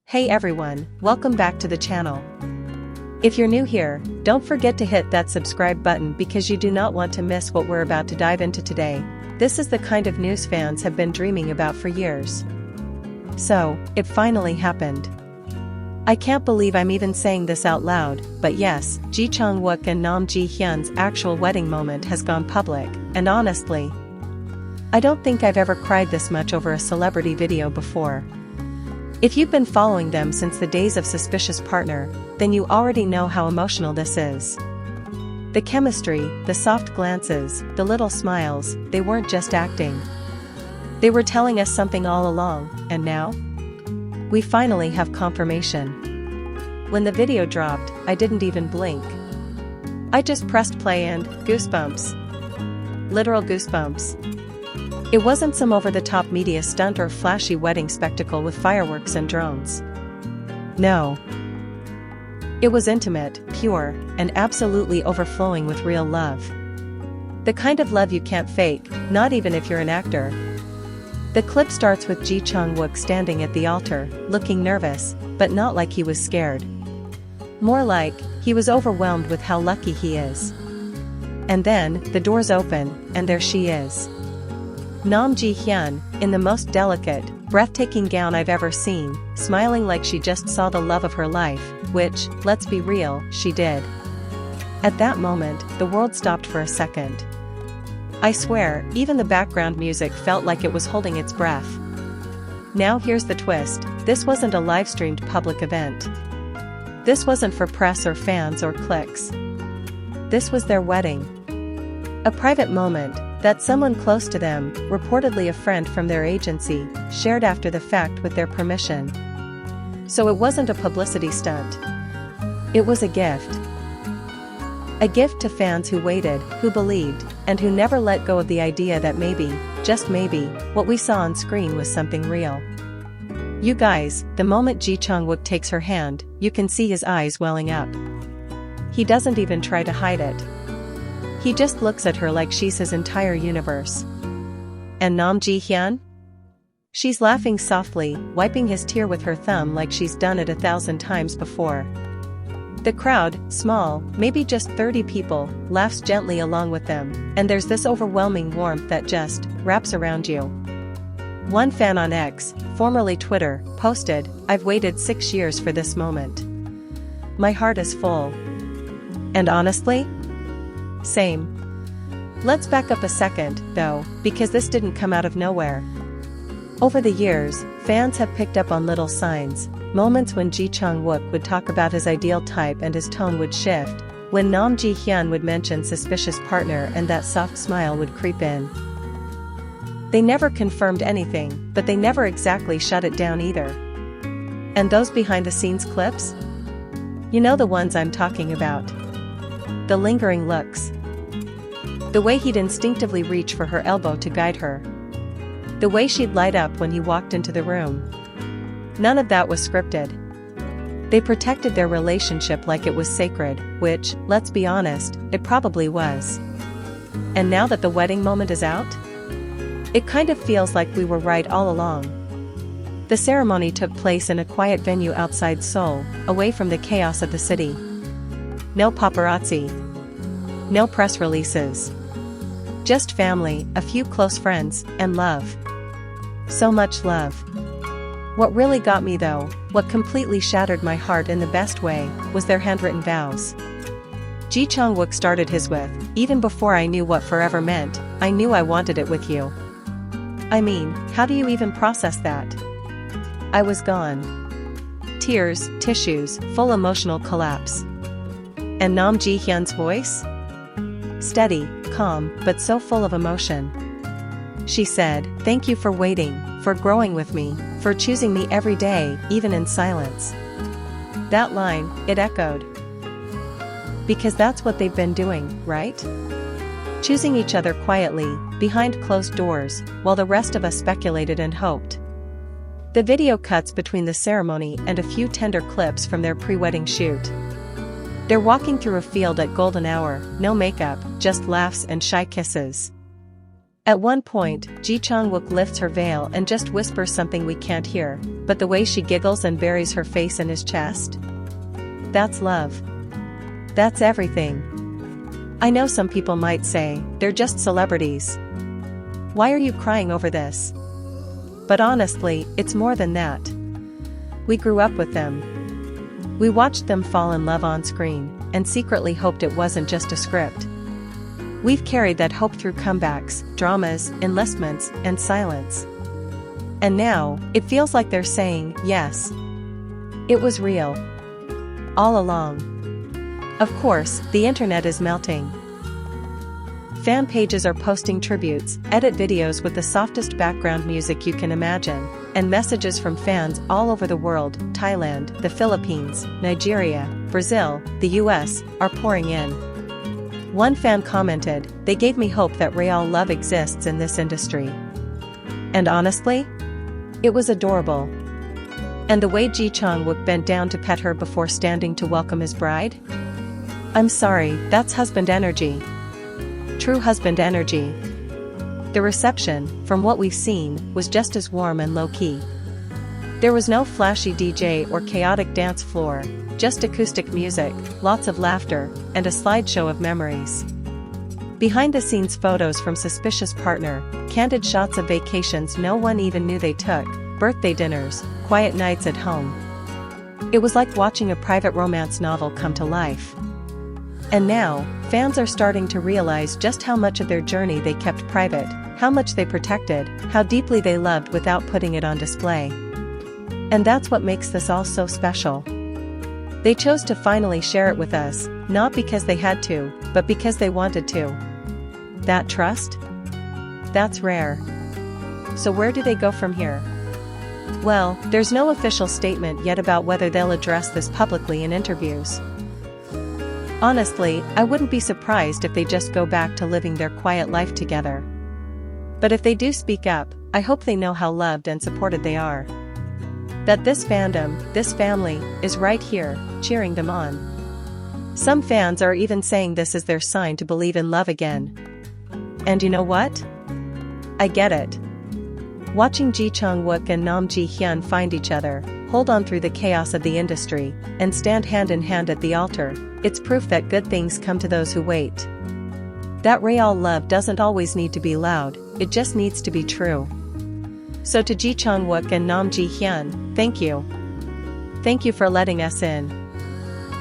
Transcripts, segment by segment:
Hey everyone, welcome back to the channel. If you're new here, don't forget to hit that subscribe button because you do not want to miss what we're about to dive into today. This is the kind of news fans have been dreaming about for years. So, it finally happened. I can't believe I'm even saying this out loud, but yes, Chang Wook and Hyun's actual wedding moment has gone public, and honestly, I don't think I've ever cried this much over a celebrity video before. If you've been following them since the days of Suspicious Partner, then you already know how emotional this is. The chemistry, the soft glances, the little smiles, they weren't just acting. They were telling us something all along, and now? We finally have confirmation. When the video dropped, I didn't even blink. I just pressed play and, goosebumps. Literal goosebumps. It wasn't some over-the-top media stunt or flashy wedding spectacle with fireworks and drones. No. It was intimate, pure, and absolutely overflowing with real love. The kind of love you can't fake, not even if you're an actor. The clip starts with Chang Wook standing at the altar, looking nervous, but not like he was scared. More like, he was overwhelmed with how lucky he is. And then, the doors open, and there she is. Hyun, in the most delicate, breathtaking gown I've ever seen, smiling like she just saw the love of her life, which, let's be real, she did. At that moment, the world stopped for a second. I swear, even the background music felt like it was holding its breath. Now here's the twist, this wasn't a live-streamed public event. This wasn't for press or fans or clicks. This was their wedding. A private moment that someone close to them, reportedly a friend from their agency, shared after the fact with their permission. So it wasn't a publicity stunt. It was a gift. A gift to fans who waited, who believed, and who never let go of the idea that maybe, just maybe, what we saw on screen was something real. You guys, the moment Chang Wook takes her hand, you can see his eyes welling up. He doesn't even try to hide it. He just looks at her like she's his entire universe. And Hyun? She's laughing softly, wiping his tear with her thumb like she's done it 1,000 times before. The crowd, small, maybe just 30 people, laughs gently along with them, and there's this overwhelming warmth that just wraps around you. One fan on X, formerly Twitter, posted, "I've waited 6 years for this moment. My heart is full." And honestly? Same. Let's back up a second, though, because this didn't come out of nowhere. Over the years, fans have picked up on little signs, moments when Chang Wook would talk about his ideal type and his tone would shift, when Hyun would mention Suspicious Partner and that soft smile would creep in. They never confirmed anything, but they never exactly shut it down either. And those behind-the-scenes clips? You know the ones I'm talking about. The lingering looks. The way he'd instinctively reach for her elbow to guide her. The way she'd light up when he walked into the room. None of that was scripted. They protected their relationship like it was sacred, which, let's be honest, it probably was. And now that the wedding moment is out? It kind of feels like we were right all along. The ceremony took place in a quiet venue outside Seoul, away from the chaos of the city. No paparazzi. No press releases. Just family, a few close friends, and love. So much love. What really got me though, what completely shattered my heart in the best way, was their handwritten vows. Chang Wook started his with, "Even before I knew what forever meant, I knew I wanted it with you." I mean, how do you even process that? I was gone. Tears, tissues, full emotional collapse. And Hyun's voice? Steady, calm, but so full of emotion. She said, "Thank you for waiting, for growing with me, for choosing me every day, even in silence." That line, it echoed. Because that's what they've been doing, right? Choosing each other quietly, behind closed doors, while the rest of us speculated and hoped. The video cuts between the ceremony and a few tender clips from their pre-wedding shoot. They're walking through a field at golden hour, no makeup, just laughs and shy kisses. At one point, Chang Wook lifts her veil and just whispers something we can't hear, but the way she giggles and buries her face in his chest. That's love. That's everything. I know some people might say, they're just celebrities. Why are you crying over this? But honestly, it's more than that. We grew up with them. We watched them fall in love on screen, and secretly hoped it wasn't just a script. We've carried that hope through comebacks, dramas, enlistments, and silence. And now, it feels like they're saying, yes. It was real. All along. Of course, the internet is melting. Fan pages are posting tributes, edit videos with the softest background music you can imagine, and messages from fans all over the world. Thailand, the Philippines, Nigeria, Brazil, the US, are pouring in. One fan commented, "They gave me hope that real love exists in this industry." And honestly, it was adorable. And the way Chang Wook bent down to pet her before standing to welcome his bride? I'm sorry, that's husband energy. True husband energy. The reception, from what we've seen, was just as warm and low-key. There was no flashy DJ or chaotic dance floor, just acoustic music, lots of laughter, and a slideshow of memories. Behind-the-scenes photos from suspicious partner, candid shots of vacations no one even knew they took, birthday dinners, quiet nights at home. It was like watching a private romance novel come to life. And now, fans are starting to realize just how much of their journey they kept private, how much they protected, how deeply they loved without putting it on display. And that's what makes this all so special. They chose to finally share it with us, not because they had to, but because they wanted to. That trust? That's rare. So where do they go from here? Well, there's no official statement yet about whether they'll address this publicly in interviews. Honestly, I wouldn't be surprised if they just go back to living their quiet life together. But if they do speak up, I hope they know how loved and supported they are. That this fandom, this family, is right here, cheering them on. Some fans are even saying this is their sign to believe in love again. And you know what? I get it. Watching Chang Wook and Hyun find each other, hold on through the chaos of the industry, and stand hand in hand at the altar, it's proof that good things come to those who wait. That real love doesn't always need to be loud, it just needs to be true. So to Chang Wook and Hyun, thank you. Thank you for letting us in.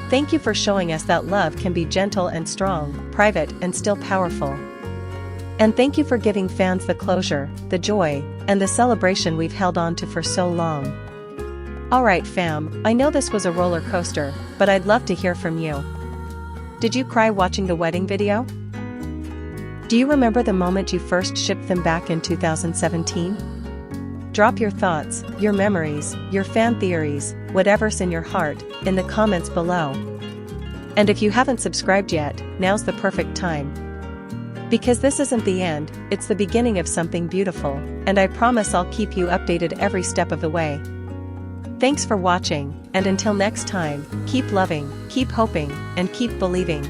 Thank you for showing us that love can be gentle and strong, private and still powerful. And thank you for giving fans the closure, the joy, and the celebration we've held on to for so long. Alright fam, I know this was a roller coaster, but I'd love to hear from you. Did you cry watching the wedding video? Do you remember the moment you first shipped them back in 2017? Drop your thoughts, your memories, your fan theories, whatever's in your heart, in the comments below. And if you haven't subscribed yet, now's the perfect time. Because this isn't the end, it's the beginning of something beautiful, and I promise I'll keep you updated every step of the way. Thanks for watching, and until next time, keep loving, keep hoping, and keep believing.